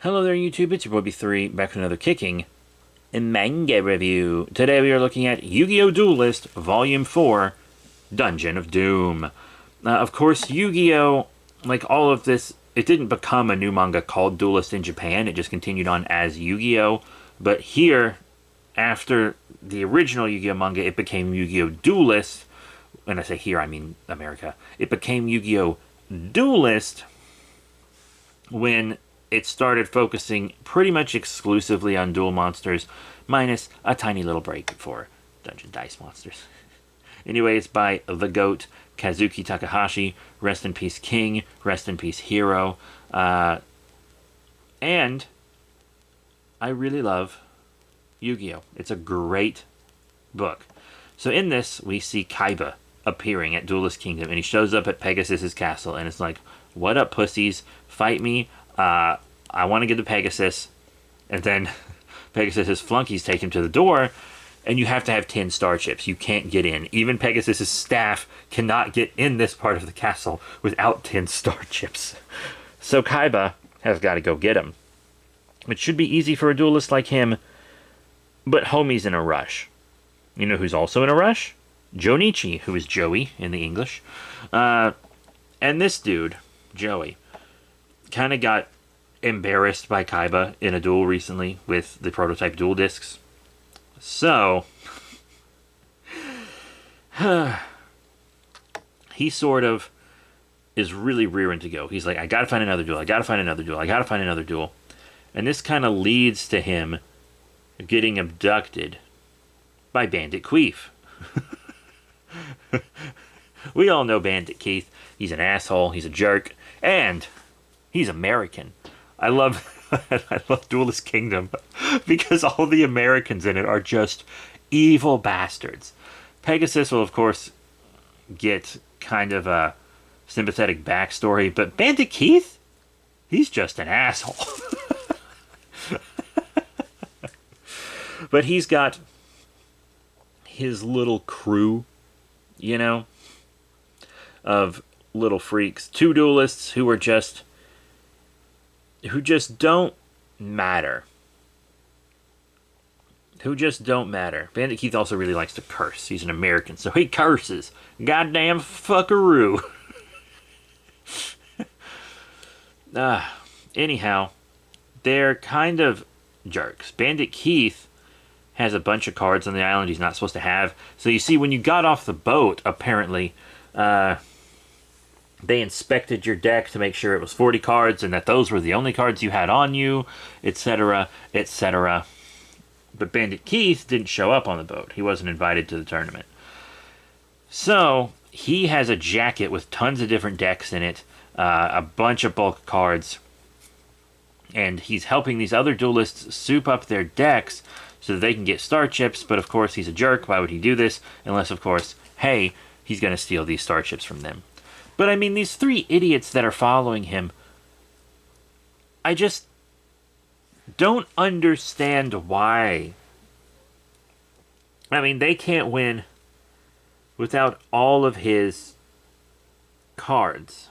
Hello there YouTube, it's your boy B3, back with another kicking manga review. Today we are looking at Yu-Gi-Oh! Duelist Volume 4, Dungeon of Doom. Of course, Yu-Gi-Oh!, like all of this, it didn't become a new manga called Duelist in Japan, it just continued on as Yu-Gi-Oh! But here, after the original Yu-Gi-Oh! Manga, it became Yu-Gi-Oh! Duelist. When I say here, I mean America. It became Yu-Gi-Oh! Duelist when it started focusing pretty much exclusively on duel monsters, minus a tiny little break for dungeon dice monsters. Anyway, it's by the GOAT, Kazuki Takahashi. Rest in peace, King. Rest in peace, Hero. And I really love Yu-Gi-Oh! It's a great book. So in this, we see Kaiba appearing at Duelist Kingdom, and he shows up at Pegasus's castle, and it's like, what up, pussies? Fight me. I want to get to Pegasus. And then Pegasus's flunkies take him to the door, and you have to have 10 star chips. You can't get in. Even Pegasus's staff cannot get in this part of the castle without 10 star chips. So Kaiba has got to go get him. It should be easy for a duelist like him, but Homie's in a rush. You know who's also in a rush? Jonichi, who is Joey in the English. And this dude, Joey, kind of got embarrassed by Kaiba in a duel recently with the prototype duel discs. So, he sort of is really rearing to go. He's like, I gotta find another duel, I gotta find another duel, I gotta find another duel. And this kind of leads to him getting abducted by Bandit Queef. We all know Bandit Keith. He's an asshole, he's a jerk, and he's American. I love Duelist Kingdom because all the Americans in it are just evil bastards. Pegasus will, of course, get kind of a sympathetic backstory, but Bandit Keith? He's just an asshole. But he's got his little crew, you know, of little freaks. 2 duelists who just don't matter. Bandit Keith also really likes to curse. He's an American, so he curses. Goddamn fuckaroo. Anyhow, they're kind of jerks. Bandit Keith has a bunch of cards on the island he's not supposed to have. So you see, when you got off the boat, apparently, they inspected your deck to make sure it was 40 cards and that those were the only cards you had on you, etc., etc. But Bandit Keith didn't show up on the boat. He wasn't invited to the tournament. So he has a jacket with tons of different decks in it, a bunch of bulk cards, and he's helping these other duelists soup up their decks so that they can get star chips. But of course, he's a jerk. Why would he do this? Unless, of course, hey, he's going to steal these star chips from them. But I mean, these 3 idiots that are following him, I just don't understand why. I mean, they can't win without all of his cards.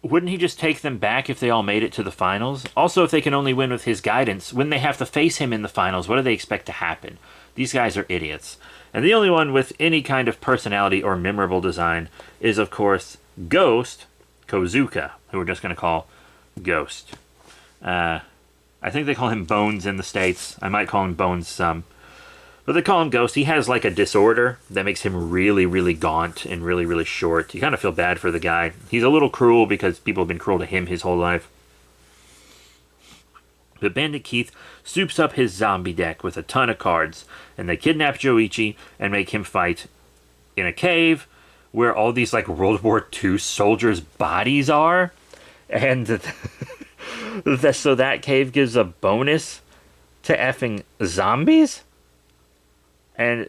Wouldn't he just take them back if they all made it to the finals? Also, if they can only win with his guidance, when they have to face him in the finals, what do they expect to happen? These guys are idiots. And the only one with any kind of personality or memorable design is, of course, Ghost Kozuka, who we're just going to call Ghost. I think they call him Bones in the States. I might call him Bones some. But they call him Ghost. He has like a disorder that makes him really, really gaunt and really, really short. You kind of feel bad for the guy. He's a little cruel because people have been cruel to him his whole life. But Bandit Keith soups up his zombie deck with a ton of cards, and they kidnap Joichi and make him fight in a cave where all these like World War II soldiers' bodies are. And so that cave gives a bonus to effing zombies? And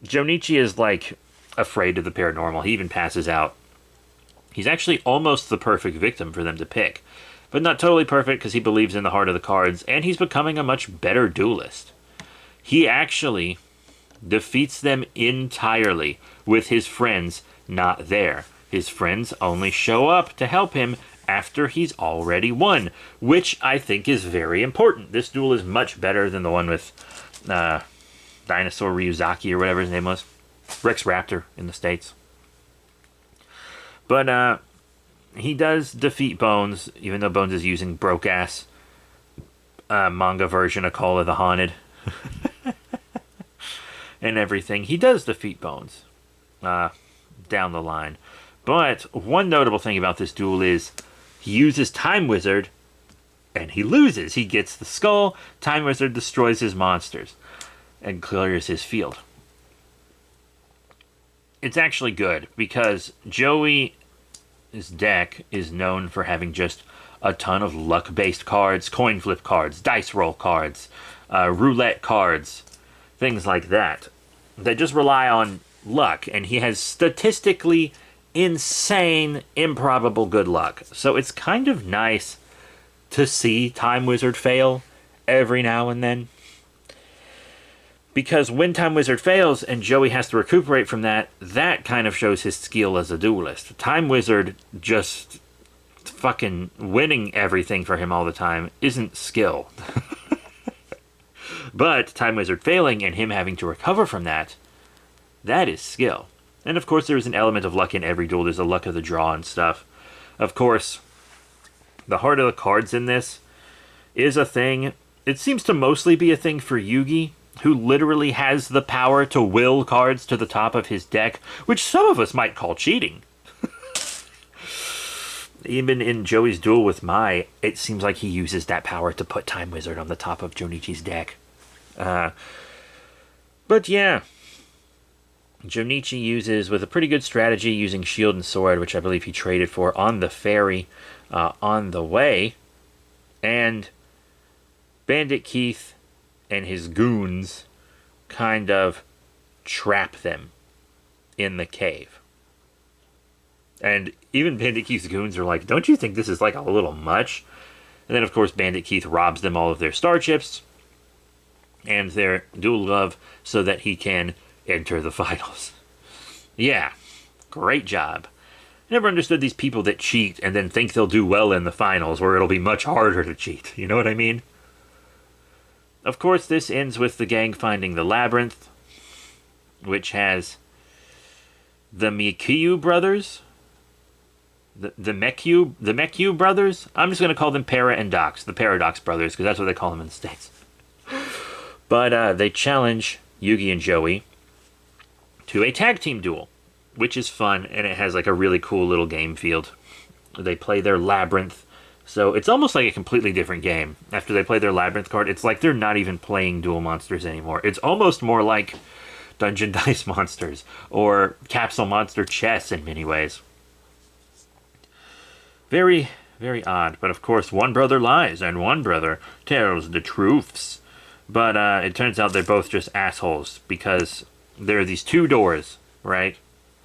Jonichi is like afraid of the paranormal. He even passes out. He's actually almost the perfect victim for them to pick. But not totally perfect because he believes in the heart of the cards, and he's becoming a much better duelist. He actually defeats them entirely with his friends not there. His friends only show up to help him after he's already won, which I think is very important. This duel is much better than the one with Dinosaur Ryuzaki or whatever his name was. Rex Raptor in the States. But he does defeat Bones, even though Bones is using broke-ass manga version of Call of the Haunted. And everything. He does defeat Bones down the line. But one notable thing about this duel is he uses Time Wizard and he loses. He gets the skull. Time Wizard destroys his monsters and clears his field. It's actually good because Joey's deck is known for having just a ton of luck-based cards, coin flip cards, dice roll cards, roulette cards, things like that just rely on luck. And he has statistically insane, improbable good luck. So it's kind of nice to see Time Wizard fail every now and then. Because when Time Wizard fails and Joey has to recuperate from that, that kind of shows his skill as a duelist. Time Wizard just fucking winning everything for him all the time isn't skill. But Time Wizard failing and him having to recover from that, that is skill. And of course there is an element of luck in every duel. There's a luck of the draw and stuff. Of course, the heart of the cards in this is a thing. It seems to mostly be a thing for Yugi, who literally has the power to will cards to the top of his deck, which some of us might call cheating. Even in Joey's duel with Mai, it seems like he uses that power to put Time Wizard on the top of Jonichi's deck. But yeah, Jonichi uses, with a pretty good strategy, using Shield and Sword, which I believe he traded for on the ferry on the way. And Bandit Keith and his goons kind of trap them in the cave. And even Bandit Keith's goons are like, don't you think this is like a little much? And then, of course, Bandit Keith robs them all of their star chips and their dual glove so that he can enter the finals. Yeah, great job. I never understood these people that cheat and then think they'll do well in the finals, where it'll be much harder to cheat. You know what I mean? Of course, this ends with the gang finding the labyrinth, which has the Mikyu brothers. The Mekyu brothers? I'm just going to call them Para and Dox. The Paradox brothers, because that's what they call them in the States. But they challenge Yugi and Joey to a tag team duel, which is fun, and it has like a really cool little game field. They play their labyrinth, so it's almost like a completely different game. After they play their labyrinth card, it's like they're not even playing Duel Monsters anymore. It's almost more like Dungeon Dice Monsters or Capsule Monster Chess in many ways. Very, very odd, but of course one brother lies and one brother tells the truths. But it turns out they're both just assholes, because there are these two doors, right?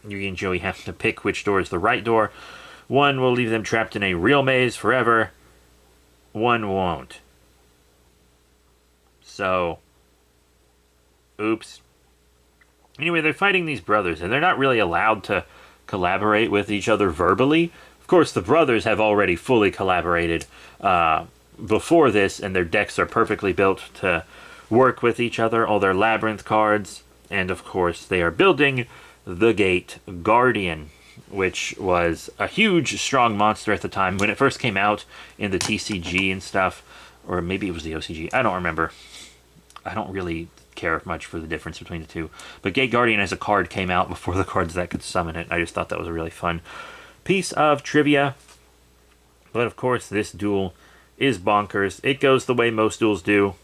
Yugi and Joey have to pick which door is the right door. One will leave them trapped in a real maze forever. One won't. So, oops. Anyway, they're fighting these brothers, and they're not really allowed to collaborate with each other verbally. Of course, the brothers have already fully collaborated before this, and their decks are perfectly built to work with each other, all their labyrinth cards, and of course they are building the Gate Guardian, which was a huge, strong monster at the time when it first came out in the TCG and stuff, or maybe it was the OCG, I don't remember. I don't really care much for the difference between the two, but Gate Guardian as a card came out before the cards that could summon it. I just thought that was a really fun piece of trivia. But of course this duel is bonkers. It goes the way most duels do,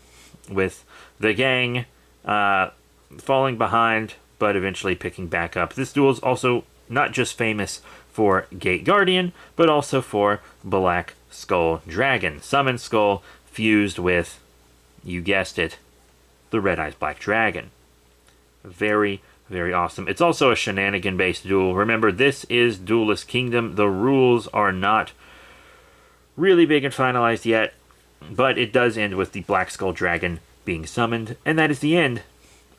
with the gang falling behind but eventually picking back up. This duel is also not just famous for Gate Guardian, but also for Black Skull Dragon. Summon Skull fused with, you guessed it, the Red Eyes Black Dragon. Very, very awesome. It's also a shenanigan-based duel. Remember, this is Duelist Kingdom. The rules are not really big and finalized yet, but it does end with the Black Skull Dragon being summoned, and that is the end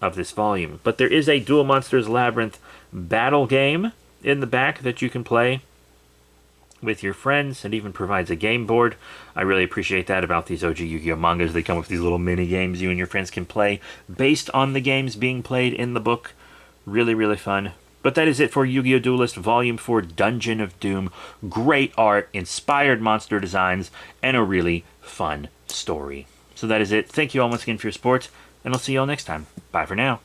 of this volume. But there is a Duel Monsters Labyrinth battle game in the back that you can play with your friends. It even provides a game board. I really appreciate that about these OG Yu-Gi-Oh mangas. They come with these little mini games you and your friends can play based on the games being played in the book. Really, really fun. But that is it for Yu-Gi-Oh! Duelist Volume 4 Dungeon of Doom. Great art, inspired monster designs, and a really fun story. So that is it. Thank you all once again for your support, and I'll see you all next time. Bye for now.